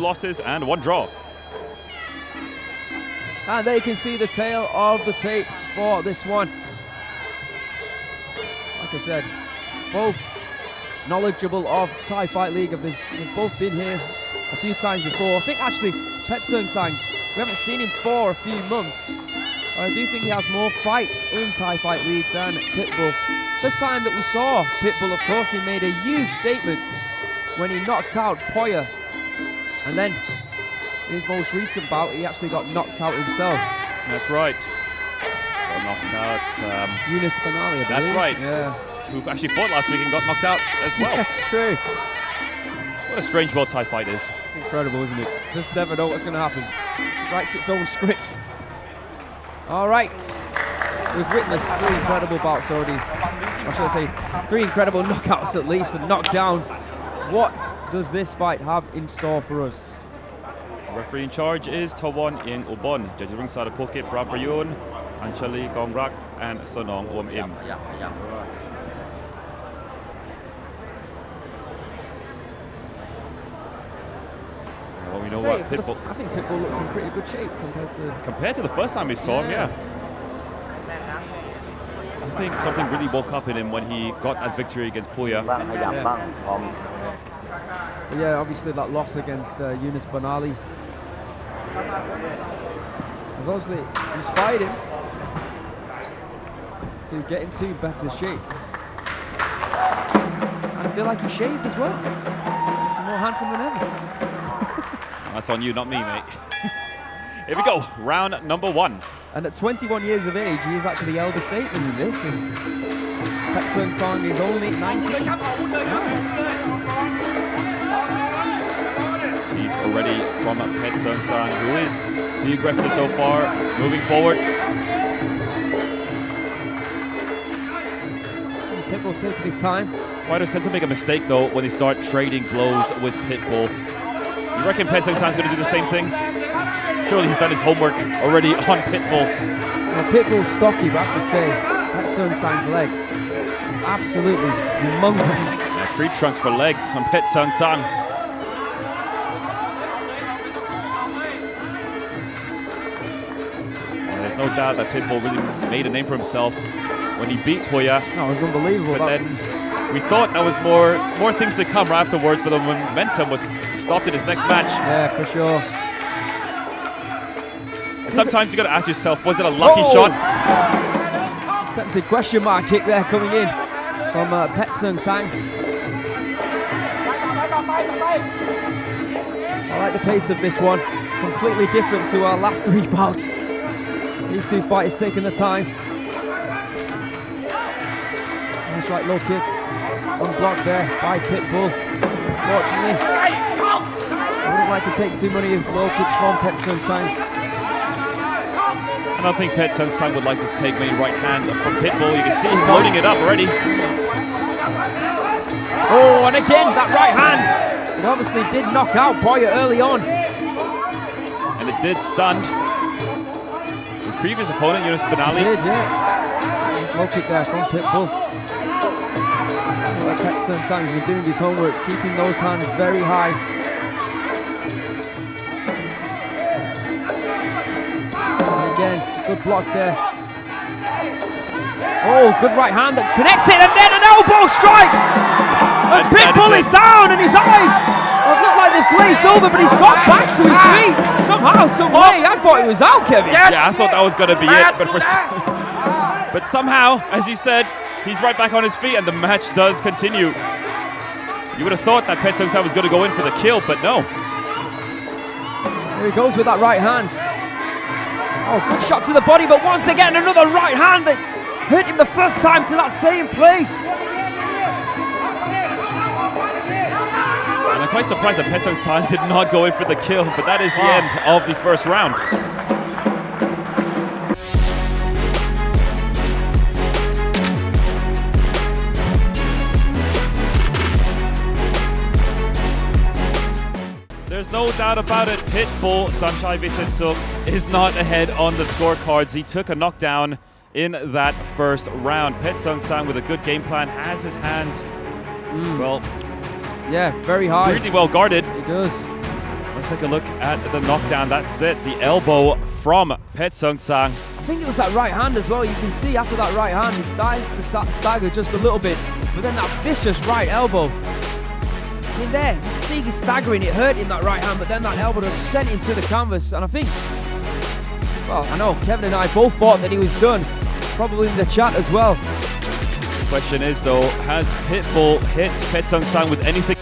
losses and 1 draw. And there you can see the tail of the tape for this one. Like I said, both knowledgeable of Thai Fight League. They've both been here a few times before. I think actually Petchsoengsang, we haven't seen him for a few months. I do think he has more fights in Thai Fight League than Pitbull. First time that we saw Pitbull, of course, he made a huge statement when he knocked out Poya. And then in his most recent bout, he actually got knocked out himself. That's right. Got knocked out. Yunus Benali, I believe. That's right. Yeah. Who actually fought last week and got knocked out as well. True. What a strange world Thai fight is. It's incredible, isn't it? Just never know what's going to happen. It writes its own scripts. All right. We've witnessed 3 incredible bouts already. Or should I say 3 incredible knockouts at least, and knockdowns. What does this fight have in store for us? Referee in charge is Tawon Ing Ubon. Judges ringside of Phuket, Praprayun, Anchali Gongrak, and Sonong Om Im. Well, we know what Pitbull. I think Pitbull looks in pretty good shape compared to the first time we saw him. Yeah. I think something really woke up in him when he got that victory against Poya. Yeah, obviously that loss against Yunus Benali has obviously inspired him to get into better shape. And I feel like he shaved as well. More handsome than ever. That's on you, not me, mate. Here we go, round number 1. And at 21 years of age, he is actually the elder statesman in this. Petchsoengsang is only 19. Team already from Petchsoengsang, who is the aggressor so far, moving forward. Pitbull taking his time. Fighters tend to make a mistake though when they start trading blows with Pitbull. You reckon Petchsoengsang's going to do the same thing? Surely he's done his homework already on Pitbull. Well, Pitbull's stocky, but I have to say, Petchsoengsang's legs, absolutely humongous. Yeah, tree trunks for legs on Petchsoengsang. There's no doubt that Pitbull really made a name for himself when he beat Poya. That was unbelievable. But then we thought that was more things to come afterwards, but the momentum was stopped in his next match. Yeah, for sure. And sometimes you got to ask yourself, was it a lucky shot? Attempted question mark kick there coming in from Petchsoengsang. I like the pace of this one. Completely different to our last 3 bouts. These 2 fighters taking the time. Nice right low kick. Unblocked there by Pitbull. Unfortunately, I wouldn't like to take too many low kicks from Petchsoengsang. I don't think Petchsoengsang would like to take many right hands from Pitbull. You can see him loading it up already. Oh, and again, that right hand. It obviously did knock out Poya early on. And it did stun his previous opponent, Yunus Benali. It did, yeah. Nice low kick there from Pitbull. Petchsoengsang has been doing his homework, keeping those hands very high. And again, good block there. Oh, good right hand that connected, and then an elbow strike! And Pitbull is down, and his eyes have looked like they've glazed over, but he's got back to his feet somehow, some way. I thought he was out, Kevin. Yeah, I thought that was going to be it, but somehow, as you said, he's right back on his feet, and the match does continue. You would have thought that Petchsoengsang was going to go in for the kill, but no. There he goes with that right hand. Oh, good shot to the body, but once again, another right hand that hit him the first time to that same place. And I'm quite surprised that Petchsoengsang did not go in for the kill, but that is the end of the first round. There's no doubt about it, Pitbull Samchaiwisetsuk is not ahead on the scorecards. He took a knockdown in that first round. Petchsoengsang with a good game plan has his hands, well, yeah, very high. Pretty well guarded. He does. Let's Let's take a look at the knockdown. That's it. The elbow from Petchsoengsang. I think it was that right hand as well. You can see after that right hand, he starts to stagger just a little bit. But then that vicious right elbow. I mean, there, you can see he's staggering. It hurt in that right hand, but then that elbow just sent him to the canvas. And I think, well, I know Kevin and I both thought that he was done. Probably in the chat as well. Question is, though, has Pitbull hit Petchsoengsang with anything?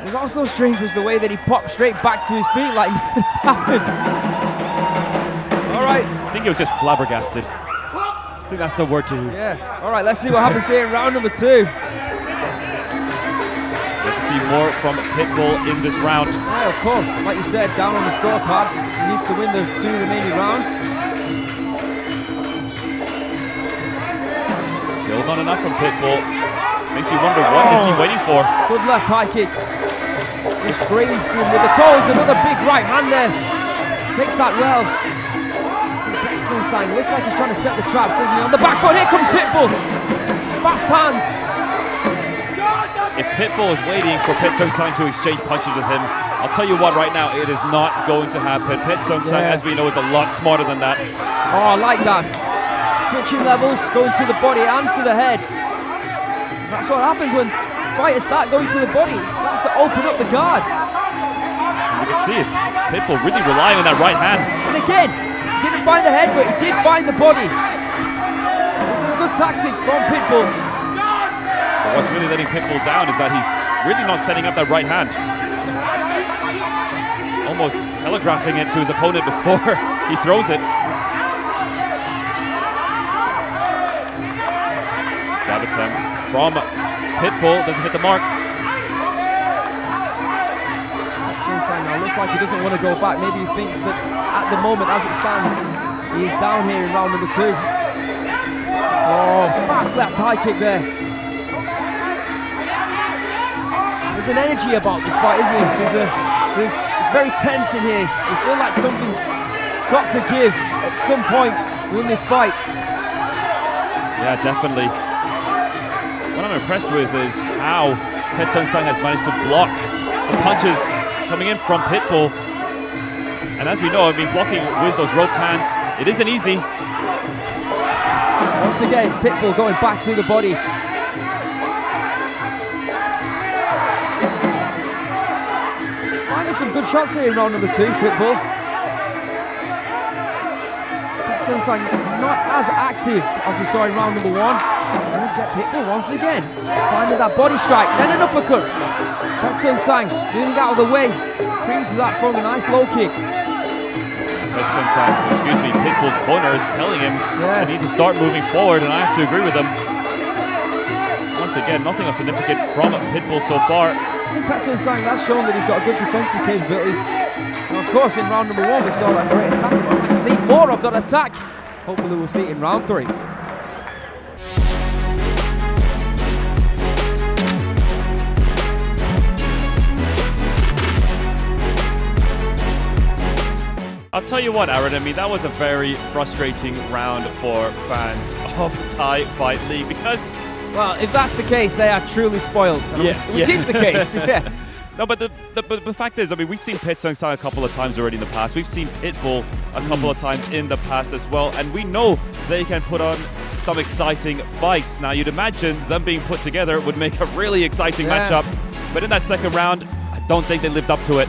It was also strange was the way that he popped straight back to his feet like nothing happened. All right. I think he was just flabbergasted. I think that's the word to. Yeah. All right, let's see what happens here in round number 2. Get to see more from Pitbull in this round. Yeah, of course. Like you said, down on the scorecards. He needs to win the 2 remaining rounds. Still not enough from Pitbull. Makes you wonder what is he waiting for. Good left high kick. Just grazed him with the toes. Another big right hand there. Takes that well. Petchsoengsang looks like he's trying to set the traps, doesn't he? On the back foot, here comes Pitbull. Fast hands. If Pitbull is waiting for Petchsoengsang to exchange punches with him, I'll tell you what right now, it is not going to happen. Petchsoengsang, as we know, is a lot smarter than that. Oh, I like that. Switching levels, going to the body and to the head. That's what happens when fighters start going to the body. It starts to open up the guard. You can see it. Pitbull really relying on that right hand. And again, he didn't find the head, but he did find the body. This is a good tactic from Pitbull. But what's really letting Pitbull down is that he's really not setting up that right hand. Almost telegraphing it to his opponent before he throws it. Jab attempt from Pitbull, doesn't hit the mark. Petchsoengsang now looks like he doesn't want to go back. Maybe he thinks that at the moment, as it stands, he is down here in round number 2. Oh, fast left high kick there. There's an energy about this fight, isn't there? It's very tense in here. You feel like something's got to give at some point within this fight. Yeah, definitely. What I'm impressed with is how Petchsoengsang has managed to block the punches coming in from Pitbull. And as we know, I mean, blocking with those roped hands, it isn't easy. Once again, Pitbull going back to the body. Finding some good shots here in round number 2, Pitbull. Petchsoengsang not as active as we saw in round number 1. And then get Pitbull once again. Finding that body strike, then an uppercut. Petchsoengsang moving out of the way. Previously that throwing a nice low kick. Pitbull's corner is telling him he needs to start moving forward, and I have to agree with him. Once again, nothing of significant from Pitbull so far. I think Petchsoengsang has shown that he's got good defensive capabilities. And of course, in round number 1, we saw that great attack. I'd like to see more of that attack. Hopefully we'll see it in round 3. I'll tell you what, Aaron, I mean, that was a very frustrating round for fans of Thai Fight League because... Well, if that's the case, they are truly spoiled. Which is the case, yeah. No, but the fact is, I mean, we've seen Petchsoengsang a couple of times already in the past. We've seen Pitbull a couple of times in the past as well, and we know they can put on some exciting fights. Now, you'd imagine them being put together would make a really exciting matchup, but in that second round, I don't think they lived up to it.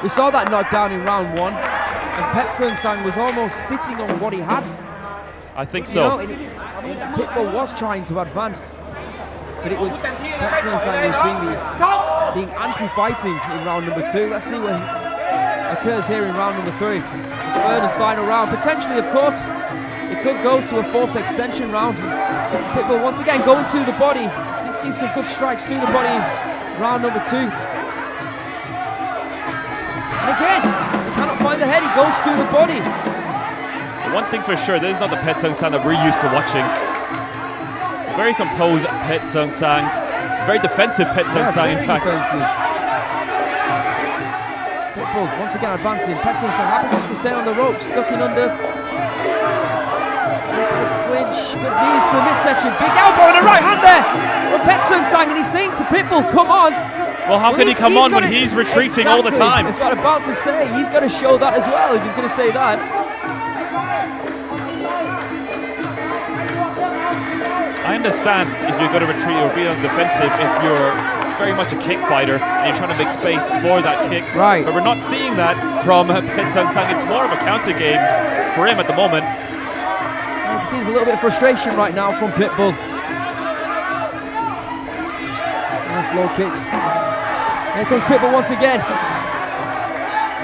We saw that knockdown in round 1, and Petchsoengsang was almost sitting on what he had. I think so. You know, Pitbull was trying to advance, but it was Petchsoengsang who was being anti-fighting in round number 2. Let's see what occurs here in round number 3. The third and final round. Potentially, of course, it could go to a 4th extension round. Pitbull once again going to the body. Did see some good strikes to the body in round number 2. And again, he cannot find the head, he goes to the body. One thing's for sure, this is not the Petchsoengsang that we're used to watching. Very composed Petchsoengsang. very defensive Petchsoengsang, in fact. Defensive. Pitbull once again advancing. Petchsoengsang happy just to stay on the ropes, ducking under. Into the clinch. Good knees to the midsection. Big elbow and a right hand there from Petchsoengsang, and he's saying to Pitbull, come on. Well, how can he come on when he's retreating all the time? That's what I'm about to say. He's got to show that as well if he's going to say that. I understand if you're going to retreat or be on the defensive if you're very much a kick fighter and you're trying to make space for that kick. Right. But we're not seeing that from Petchsoengsang. It's more of a counter game for him at the moment. You can see there's a little bit of frustration right now from Pitbull. Nice low kicks. Here comes Pitbull once again.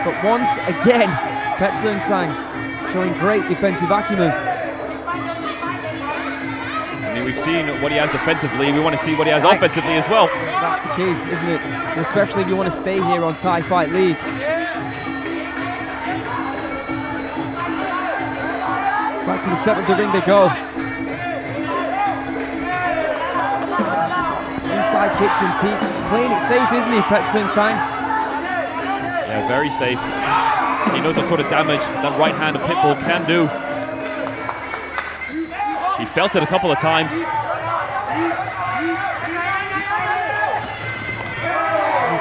But once again, Petchsoengsang showing great defensive acumen. I mean, we've seen what he has defensively. We want to see what he has offensively as well. That's the key, isn't it? Especially if you want to stay here on Thai Fight League. Back to the center of the ring they go. Inside kicks and teeps. Playing it safe, isn't he, Petchsoengsang? Yeah, very safe. He knows what sort of damage that right hand of Pitbull can do. He felt it a couple of times.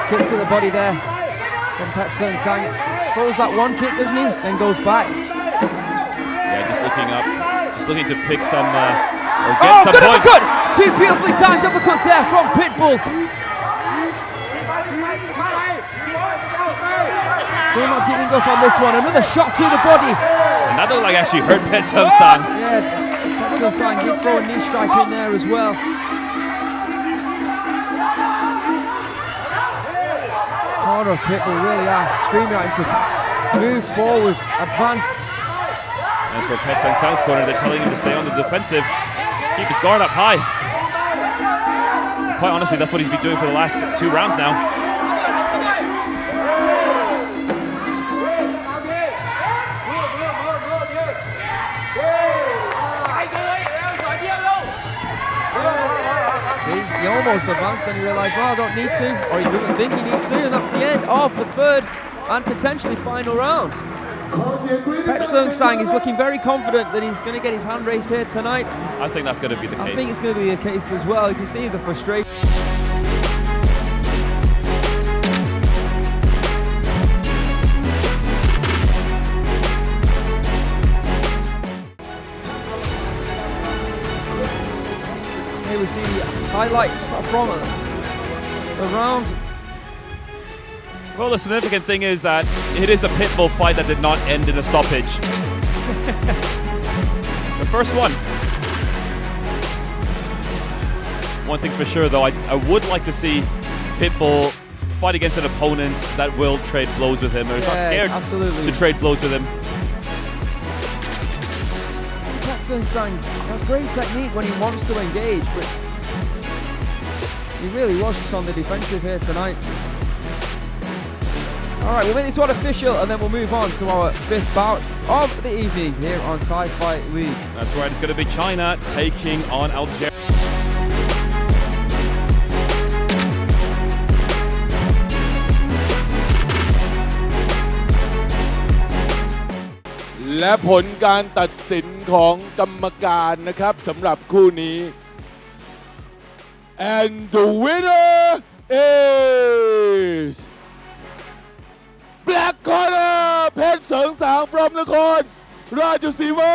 Kick to the body there from Petchsoengsang. Throws that one kick, doesn't he? Then goes back. Yeah, just looking up. Just looking to pick some, or get some good points. uppercut! Two beautifully timed uppercuts there from Pitbull. Still not giving up on this one. Another shot to the body. And that looked like actually hurt Petchsoengsang. Yeah, Petchsoengsang did throw a knee strike in there as well. Corner of Pitbull really are screaming at him to move forward, advance. As for Petchsoengsang's corner, they're telling him to stay on the defensive, keep his guard up high. Quite honestly, that's what he's been doing for the last 2 rounds now. See, he almost advanced, then he realised, well, I don't need to, or he doesn't think he needs to, and that's the end of the third and potentially final round. Petchsoengsang is looking very confident that he's going to get his hand raised here tonight. I think that's going to be the case. I think it's going to be a case as well. You can see the frustration. Here we see the highlights from the round. Well, the significant thing is that it is a Pitbull fight that did not end in a stoppage. The first one. One thing's for sure, though, I would like to see Pitbull fight against an opponent that will trade blows with him, or is not scared to trade blows with him. Petchsoengsang has great technique when he wants to engage, but he really was just on the defensive here tonight. Alright, we'll make this one official and then we'll move on to our 5th bout of the evening here on Thai Fight League. That's right, it's going to be China taking on Algeria.และผลการตัดสินของกรรมการนะครับสำหรับคู่นี้ and the winner is Black Corner Petchsoengsang from นครราชสีมา